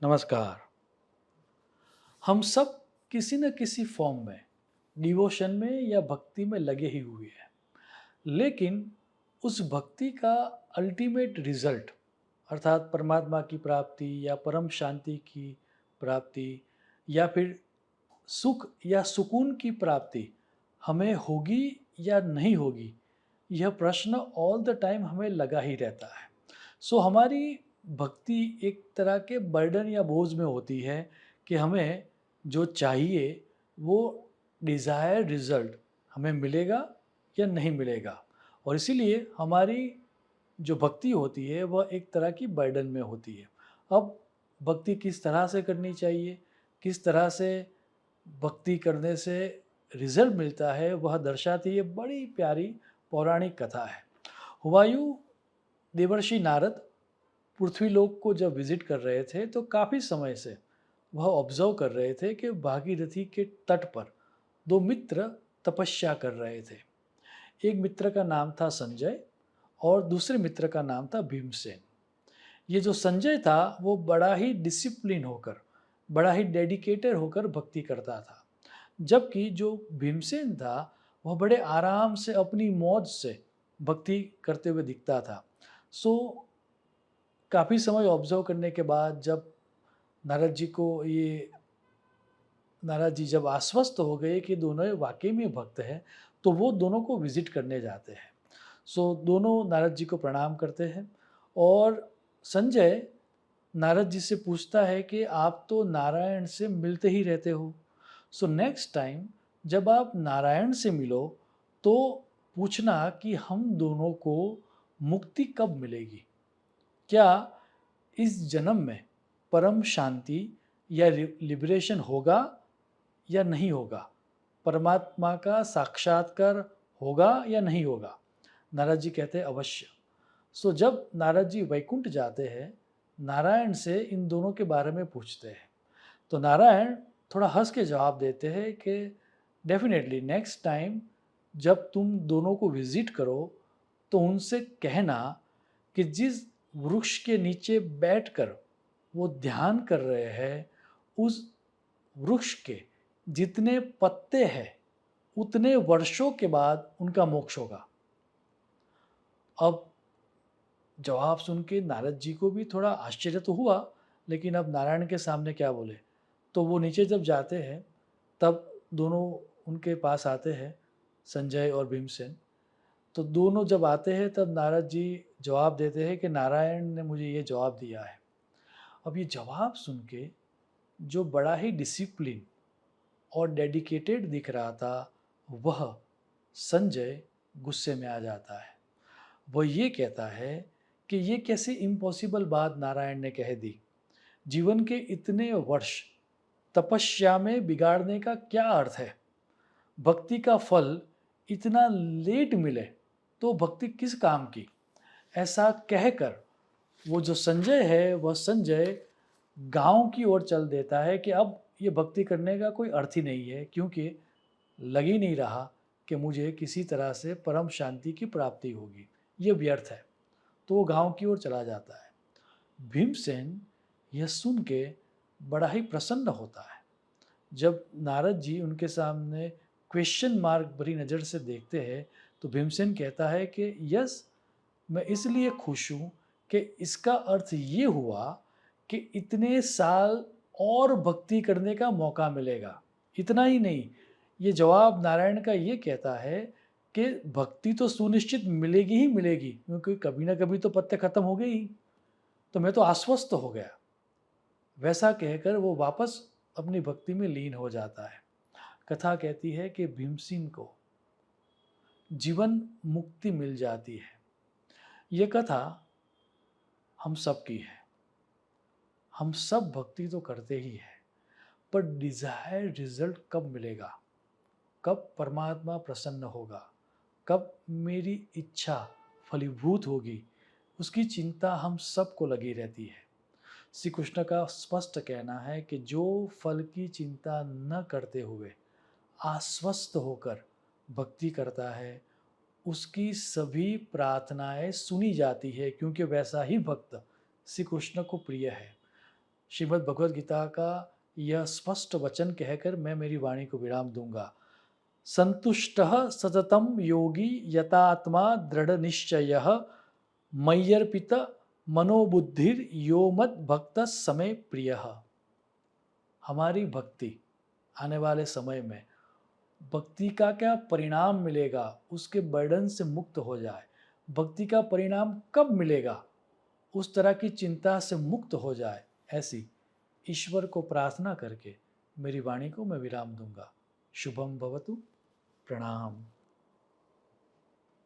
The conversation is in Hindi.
नमस्कार। हम सब किसी न किसी फॉर्म में डिवोशन में या भक्ति में लगे ही हुए हैं। लेकिन उस भक्ति का अल्टीमेट रिजल्ट अर्थात परमात्मा की प्राप्ति या परम शांति की प्राप्ति या फिर सुख या सुकून की प्राप्ति हमें होगी या नहीं होगी, यह प्रश्न ऑल द टाइम हमें लगा ही रहता है। सो हमारी भक्ति एक तरह के बर्डन या बोझ में होती है कि हमें जो चाहिए वो डिज़ायर रिज़ल्ट हमें मिलेगा या नहीं मिलेगा, और इसीलिए हमारी जो भक्ति होती है वह एक तरह की बर्डन में होती है। अब भक्ति किस तरह से करनी चाहिए, किस तरह से भक्ति करने से रिज़ल्ट मिलता है, वह दर्शाती है बड़ी प्यारी पौराणिक कथा है। हुमायूँ देवर्षि नारद पृथ्वीलोक को जब विजिट कर रहे थे तो काफ़ी समय से वह ऑब्जर्व कर रहे थे कि भागीरथी के तट पर दो मित्र तपस्या कर रहे थे। एक मित्र का नाम था संजय और दूसरे मित्र का नाम था भीमसेन। ये जो संजय था वो बड़ा ही डिसिप्लिन होकर, बड़ा ही डेडिकेटेड होकर भक्ति करता था, जबकि जो भीमसेन था वह बड़े आराम से अपनी मौज से भक्ति करते हुए दिखता था। सो काफ़ी समय ऑब्जर्व करने के बाद जब नारद जी को ये नारद जी जब आश्वस्त हो गए कि दोनों वाकई में भक्त हैं, तो वो दोनों को विजिट करने जाते हैं। सो दोनों नारद जी को प्रणाम करते हैं और संजय नारद जी से पूछता है कि आप तो नारायण से मिलते ही रहते हो। सो नेक्स्ट टाइम जब आप नारायण से मिलो तो पूछना कि हम दोनों को मुक्ति कब मिलेगी? क्या इस जन्म में परम शांति या लिबरेशन होगा या नहीं होगा? परमात्मा का साक्षात्कार होगा या नहीं होगा? नारद जी कहते हैं अवश्य। सो जब नारद जी वैकुंठ जाते हैं, नारायण से इन दोनों के बारे में पूछते हैं। तो नारायण थोड़ा हंस के जवाब देते हैं कि डेफिनेटली नेक्स्ट टाइम जब तुम दोनों को विजिट करो तो उनसे कहना कि जिस वृक्ष के नीचे बैठकर वो ध्यान कर रहे हैं, उस वृक्ष के जितने पत्ते हैं उतने वर्षों के बाद उनका मोक्ष होगा। अब जवाब सुन के नारद जी को भी थोड़ा आश्चर्य तो हुआ, लेकिन अब नारायण के सामने क्या बोले। तो वो नीचे जब जाते हैं तब दोनों उनके पास आते हैं, संजय और भीमसेन। तो दोनों जब आते हैं तब नारद जी जवाब देते हैं कि नारायण ने मुझे ये जवाब दिया है। अब ये जवाब सुन के जो बड़ा ही डिसिप्लिन और डेडिकेटेड दिख रहा था, वह संजय गुस्से में आ जाता है। वह ये कहता है कि ये कैसी इम्पॉसिबल बात नारायण ने कह दी। जीवन के इतने वर्ष तपस्या में बिगाड़ने का क्या अर्थ है? भक्ति का फल इतना लेट मिले तो भक्ति किस काम की? ऐसा कहकर वो जो संजय है वह संजय गांव की ओर चल देता है कि अब ये भक्ति करने का कोई अर्थ ही नहीं है, क्योंकि लग ही नहीं रहा कि मुझे किसी तरह से परम शांति की प्राप्ति होगी, ये व्यर्थ है। तो वो गांव की ओर चला जाता है। भीमसेन यह सुन के बड़ा ही प्रसन्न होता है। जब नारद जी उनके सामने क्वेश्चन मार्क भरी नज़र से देखते हैं तो भीमसेन कहता है कि यस, मैं इसलिए खुश हूँ कि इसका अर्थ ये हुआ कि इतने साल और भक्ति करने का मौका मिलेगा। इतना ही नहीं, ये जवाब नारायण का ये कहता है कि भक्ति तो सुनिश्चित मिलेगी ही मिलेगी, क्योंकि कभी ना कभी तो पत्ते खत्म हो गए ही। तो मैं तो आश्वस्त हो गया। वैसा कहकर वो वापस अपनी भक्ति में लीन हो जाता है। कथा कहती है कि भीमसेन को जीवन मुक्ति मिल जाती है। ये कथा हम सब की है। हम सब भक्ति तो करते ही हैं, पर डिज़ायर रिजल्ट कब मिलेगा? कब परमात्मा प्रसन्न होगा? कब मेरी इच्छा फलीभूत होगी? उसकी चिंता हम सबको लगी रहती है। श्री कृष्ण का स्पष्ट कहना है कि जो फल की चिंता न करते हुए आश्वस्त होकर भक्ति करता है, उसकी सभी प्रार्थनाएं सुनी जाती है, क्योंकि वैसा ही भक्त श्री कृष्ण को प्रिय है। श्रीमद् भगवद गीता का यह स्पष्ट वचन कहकर मैं मेरी वाणी को विराम दूंगा। संतुष्टः सततं योगी यतात्मा दृढ़ निश्चयः मय्यर्पित मनोबुद्धिर यो मद भक्त समय प्रियः। हमारी भक्ति आने वाले समय में भक्ति का क्या परिणाम मिलेगा, उसके बर्डन से मुक्त हो जाए। भक्ति का परिणाम कब मिलेगा, उस तरह की चिंता से मुक्त हो जाए, ऐसी ईश्वर को प्रार्थना करके मेरी वाणी को मैं विराम दूंगा। शुभम भवतु। प्रणाम।